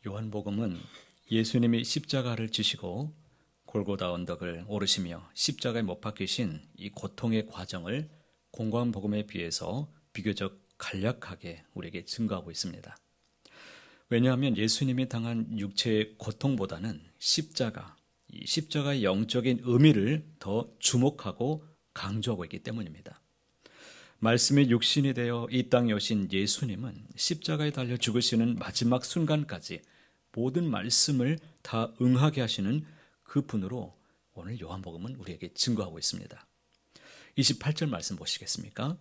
요한복음은 예수님이 십자가를 지시고 골고다 언덕을 오르시며 십자가에 못 박히신 이 고통의 과정을 공관복음에 비해서 비교적 간략하게 우리에게 증거하고 있습니다. 왜냐하면 예수님이 당한 육체의 고통보다는 이 십자가의 영적인 의미를 더 주목하고 강조하고 있기 때문입니다. 말씀이 육신이 되어 이 땅에 오신 예수님은 십자가에 달려 죽으시는 마지막 순간까지 모든 말씀을 다 응하게 하시는 그 분으로 오늘 요한복음은 우리에게 증거하고 있습니다. 28절 말씀 보시겠습니까?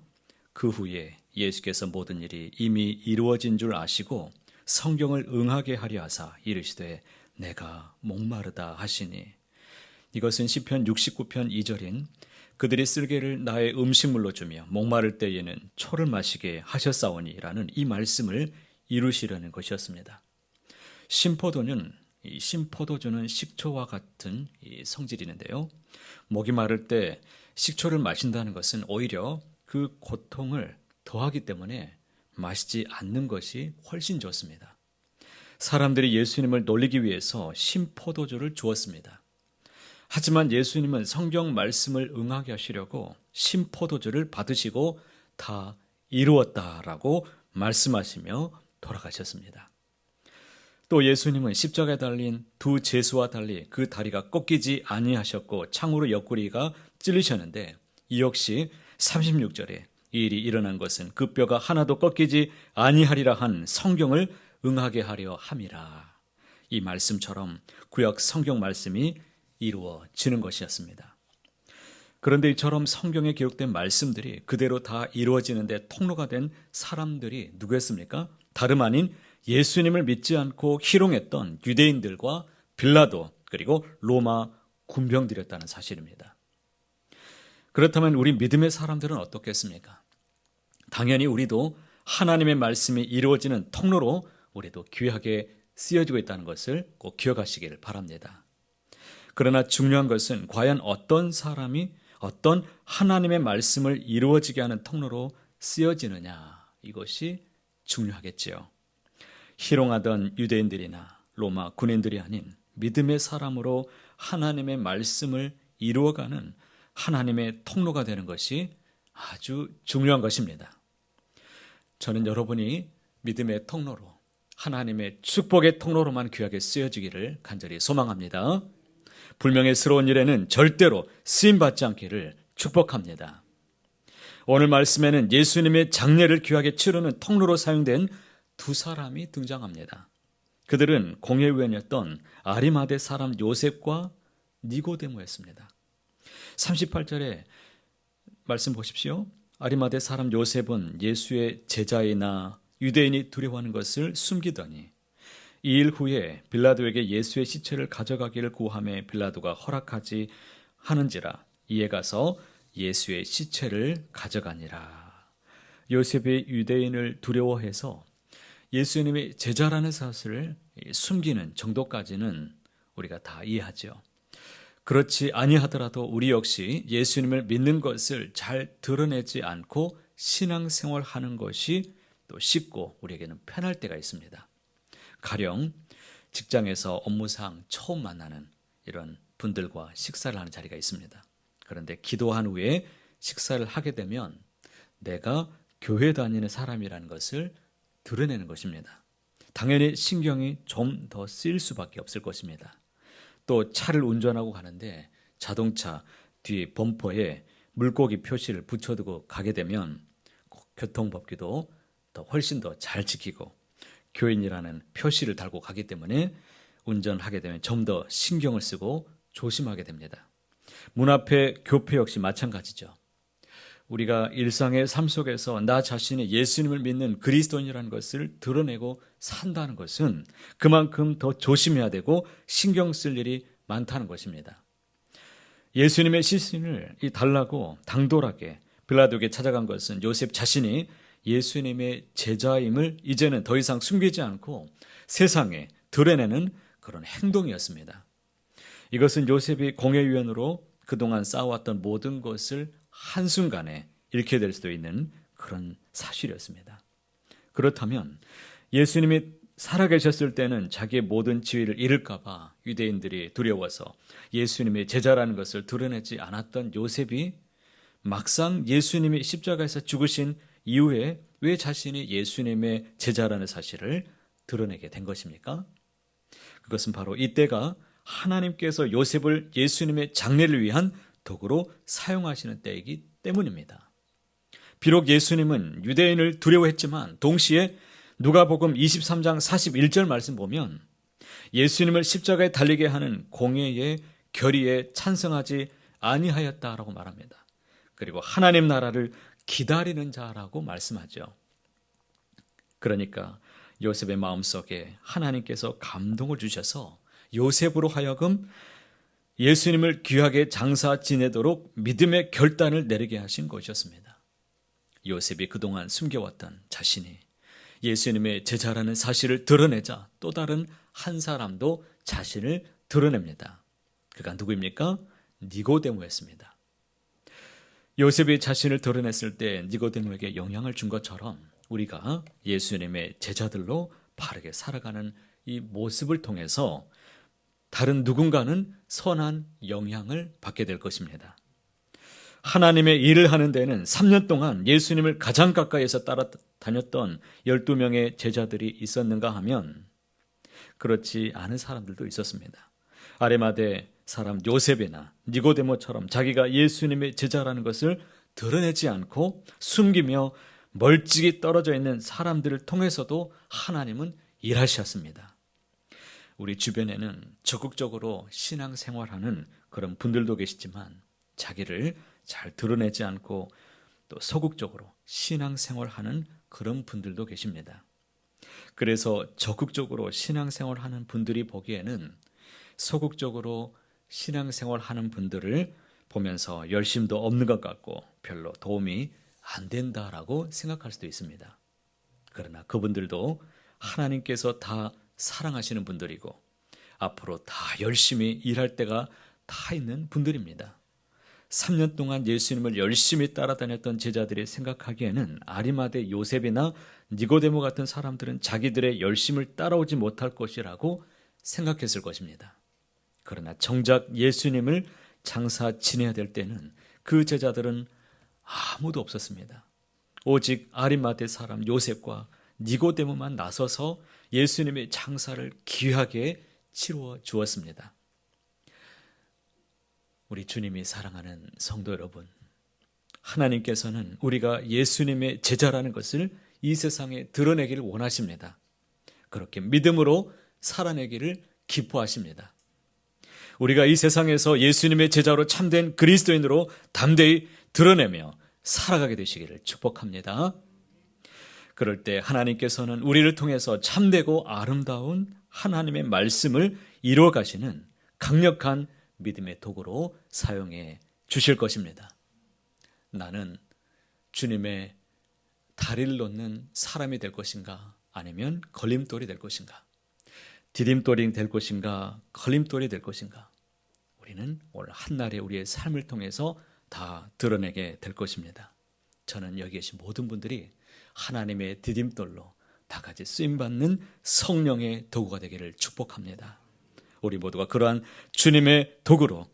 그 후에 예수께서 모든 일이 이미 이루어진 줄 아시고 성경을 응하게 하려 하사 이르시되 내가 목마르다 하시니, 이것은 시편 69편 2절인 그들이 쓸개를 나의 음식물로 주며 목마를 때에는 초를 마시게 하셨사오니라는 이 말씀을 이루시려는 것이었습니다. 신포도주는 식초와 같은 성질이 있는데요. 목이 마를 때 식초를 마신다는 것은 오히려 그 고통을 더하기 때문에 마시지 않는 것이 훨씬 좋습니다. 사람들이 예수님을 놀리기 위해서 신포도주를 주었습니다. 하지만 예수님은 성경 말씀을 응하게 하시려고 신포도주를 받으시고 다 이루었다라고 말씀하시며 돌아가셨습니다. 또 예수님은 십자가에 달린 두 제수와 달리 그 다리가 꺾이지 아니하셨고 창으로 옆구리가 찔리셨는데, 이 역시 36절에 이 일이 일어난 것은 그 뼈가 하나도 꺾이지 아니하리라 한 성경을 응하게 하려 함이라. 이 말씀처럼 구약 성경 말씀이 이루어지는 것이었습니다. 그런데 이처럼 성경에 기록된 말씀들이 그대로 다 이루어지는데 통로가 된 사람들이 누구였습니까? 다름 아닌 예수님을 믿지 않고 희롱했던 유대인들과 빌라도, 그리고 로마 군병들이었다는 사실입니다. 그렇다면 우리 믿음의 사람들은 어떻겠습니까? 당연히 우리도 하나님의 말씀이 이루어지는 통로로 우리도 귀하게 쓰여지고 있다는 것을 꼭 기억하시기를 바랍니다. 그러나 중요한 것은 과연 어떤 사람이 어떤 하나님의 말씀을 이루어지게 하는 통로로 쓰여지느냐, 이것이 중요하겠지요. 희롱하던 유대인들이나 로마 군인들이 아닌 믿음의 사람으로 하나님의 말씀을 이루어가는 하나님의 통로가 되는 것이 아주 중요한 것입니다. 저는 여러분이 믿음의 통로로, 하나님의 축복의 통로로만 귀하게 쓰여지기를 간절히 소망합니다. 불명예스러운 일에는 절대로 쓰임받지 않기를 축복합니다. 오늘 말씀에는 예수님의 장례를 귀하게 치르는 통로로 사용된 두 사람이 등장합니다. 그들은 공회의원이었던 아리마대 사람 요셉과 니고데모였습니다. 38절에 말씀 보십시오. 아리마대 사람 요셉은 예수의 제자이나 유대인이 두려워하는 것을 숨기더니 2일 후에 빌라도에게 예수의 시체를 가져가기를 구하매 빌라도가 허락하지 하는지라 이에 가서 예수의 시체를 가져가니라. 요셉이 유대인을 두려워해서 예수님의 제자라는 사실을 숨기는 정도까지는 우리가 다 이해하죠. 그렇지 아니하더라도 우리 역시 예수님을 믿는 것을 잘 드러내지 않고 신앙생활하는 것이 또 쉽고 우리에게는 편할 때가 있습니다. 가령 직장에서 업무상 처음 만나는 이런 분들과 식사를 하는 자리가 있습니다. 그런데 기도한 후에 식사를 하게 되면 내가 교회 다니는 사람이라는 것을 드러내는 것입니다. 당연히 신경이 좀 더 쓰일 수밖에 없을 것입니다. 또 차를 운전하고 가는데 자동차 뒤 범퍼에 물고기 표시를 붙여두고 가게 되면 교통법규도 더 훨씬 더 잘 지키고 교인이라는 표시를 달고 가기 때문에 운전하게 되면 좀 더 신경을 쓰고 조심하게 됩니다. 문 앞에 교회 역시 마찬가지죠. 우리가 일상의 삶 속에서 나 자신이 예수님을 믿는 그리스도인이라는 것을 드러내고 산다는 것은 그만큼 더 조심해야 되고 신경 쓸 일이 많다는 것입니다. 예수님의 시신을 달라고 당돌하게 빌라도에게 찾아간 것은 요셉 자신이 예수님의 제자임을 이제는 더 이상 숨기지 않고 세상에 드러내는 그런 행동이었습니다. 이것은 요셉이 공회위원으로 그동안 쌓아왔던 모든 것을 한순간에 잃게 될 수도 있는 그런 사실이었습니다. 그렇다면 예수님이 살아계셨을 때는 자기의 모든 지위를 잃을까 봐 유대인들이 두려워서 예수님의 제자라는 것을 드러내지 않았던 요셉이 막상 예수님이 십자가에서 죽으신 이후에 왜 자신이 예수님의 제자라는 사실을 드러내게 된 것입니까? 그것은 바로 이때가 하나님께서 요셉을 예수님의 장례를 위한 도구로 사용하시는 때이기 때문입니다. 비록 예수님은 유대인을 두려워했지만 동시에 누가복음 23장 41절 말씀 보면 예수님을 십자가에 달리게 하는 공의의 결의에 찬성하지 아니하였다라고 말합니다. 그리고 하나님 나라를 기다리는 자라고 말씀하죠. 그러니까 요셉의 마음속에 하나님께서 감동을 주셔서 요셉으로 하여금 예수님을 귀하게 장사 지내도록 믿음의 결단을 내리게 하신 것이었습니다. 요셉이 그동안 숨겨왔던 자신이 예수님의 제자라는 사실을 드러내자 또 다른 한 사람도 자신을 드러냅니다. 그가 누구입니까? 니고데모였습니다. 요셉이 자신을 드러냈을 때 니고데모에게 영향을 준 것처럼 우리가 예수님의 제자들로 바르게 살아가는 이 모습을 통해서 다른 누군가는 선한 영향을 받게 될 것입니다. 하나님의 일을 하는 데는 3년 동안 예수님을 가장 가까이에서 따라다녔던 12명의 제자들이 있었는가 하면 그렇지 않은 사람들도 있었습니다. 아리마대 사람 요셉이나 니고데모처럼 자기가 예수님의 제자라는 것을 드러내지 않고 숨기며 멀찍이 떨어져 있는 사람들을 통해서도 하나님은 일하셨습니다. 우리 주변에는 적극적으로 신앙생활하는 그런 분들도 계시지만 자기를 잘 드러내지 않고 또 소극적으로 신앙생활하는 그런 분들도 계십니다. 그래서 적극적으로 신앙생활하는 분들이 보기에는 소극적으로 신앙생활하는 분들을 보면서 열심도 없는 것 같고 별로 도움이 안 된다라고 생각할 수도 있습니다. 그러나 그분들도 하나님께서 다 사랑하시는 분들이고 앞으로 다 열심히 일할 때가 다 있는 분들입니다. 3년 동안 예수님을 열심히 따라다녔던 제자들이 생각하기에는 아리마대 요셉이나 니고데모 같은 사람들은 자기들의 열심을 따라오지 못할 것이라고 생각했을 것입니다. 그러나 정작 예수님을 장사 지내야 될 때는 그 제자들은 아무도 없었습니다. 오직 아리마대 사람 요셉과 니고데모만 나서서 예수님의 장사를 귀하게 치루어 주었습니다. 우리 주님이 사랑하는 성도 여러분, 하나님께서는 우리가 예수님의 제자라는 것을 이 세상에 드러내기를 원하십니다. 그렇게 믿음으로 살아내기를 기뻐하십니다. 우리가 이 세상에서 예수님의 제자로 참된 그리스도인으로 담대히 드러내며 살아가게 되시기를 축복합니다. 그럴 때 하나님께서는 우리를 통해서 참되고 아름다운 하나님의 말씀을 이루어 가시는 강력한 믿음의 도구로 사용해 주실 것입니다. 나는 주님의 다리를 놓는 사람이 될 것인가 아니면 걸림돌이 될 것인가, 디딤돌이 될 것인가 걸림돌이 될 것인가, 우리는 오늘 한날에 우리의 삶을 통해서 다 드러내게 될 것입니다. 저는 여기 계신 모든 분들이 하나님의 디딤돌로 다 같이 쓰임받는 성령의 도구가 되기를 축복합니다. 우리 모두가 그러한 주님의 도구로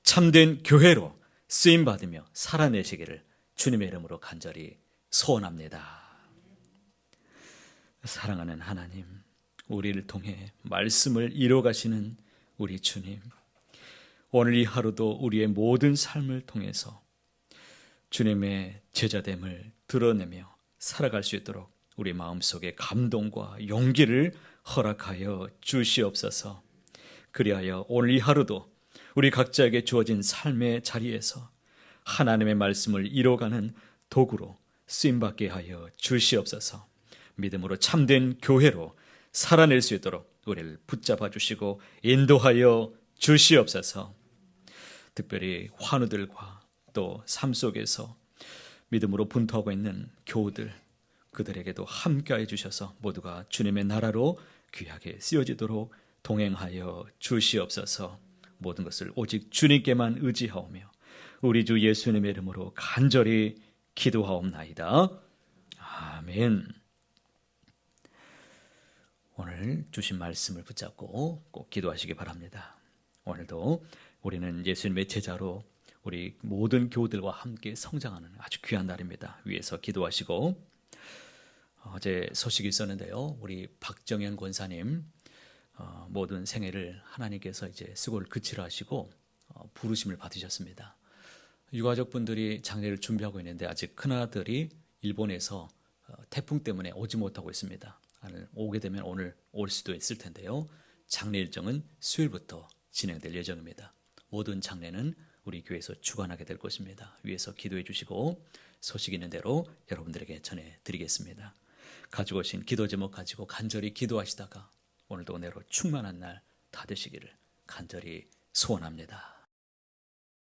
참된 교회로 쓰임받으며 살아내시기를 주님의 이름으로 간절히 소원합니다. 사랑하는 하나님, 우리를 통해 말씀을 이루어가시는 우리 주님, 오늘 이 하루도 우리의 모든 삶을 통해서 주님의 제자됨을 드러내며 살아갈 수 있도록 우리 마음속에 감동과 용기를 허락하여 주시옵소서. 그리하여 오늘 이 하루도 우리 각자에게 주어진 삶의 자리에서 하나님의 말씀을 이뤄가는 도구로 쓰임받게 하여 주시옵소서. 믿음으로 참된 교회로 살아낼 수 있도록 우리를 붙잡아 주시고 인도하여 주시옵소서. 특별히 환우들과 또 삶 속에서 믿음으로 분투하고 있는 교우들, 그들에게도 함께해 주셔서 모두가 주님의 나라로 귀하게 쓰여지도록 동행하여 주시옵소서. 모든 것을 오직 주님께만 의지하오며 우리 주 예수님의 이름으로 간절히 기도하옵나이다. 아멘. 오늘 주신 말씀을 붙잡고 꼭 기도하시기 바랍니다. 오늘도 우리는 예수님의 제자로 우리 모든 교우들과 함께 성장하는 아주 귀한 날입니다. 위에서 기도하시고, 어제 소식이 있었는데요. 우리 박정현 권사님 모든 생애를 하나님께서 이제 수고를 그치러 하시고 부르심을 받으셨습니다. 유가족 분들이 장례를 준비하고 있는데 아직 큰아들이 일본에서 태풍 때문에 오지 못하고 있습니다. 오게 되면 오늘 올 수도 있을 텐데요. 장례 일정은 수요일부터 진행될 예정입니다. 모든 장례는 우리 교회에서 주관하게 될 것입니다. 위에서 기도해 주시고 소식 있는 대로 여러분들에게 전해드리겠습니다. 가지고 오신 기도 제목 가지고 간절히 기도하시다가 오늘도 은혜로 충만한 날 다 되시기를 간절히 소원합니다.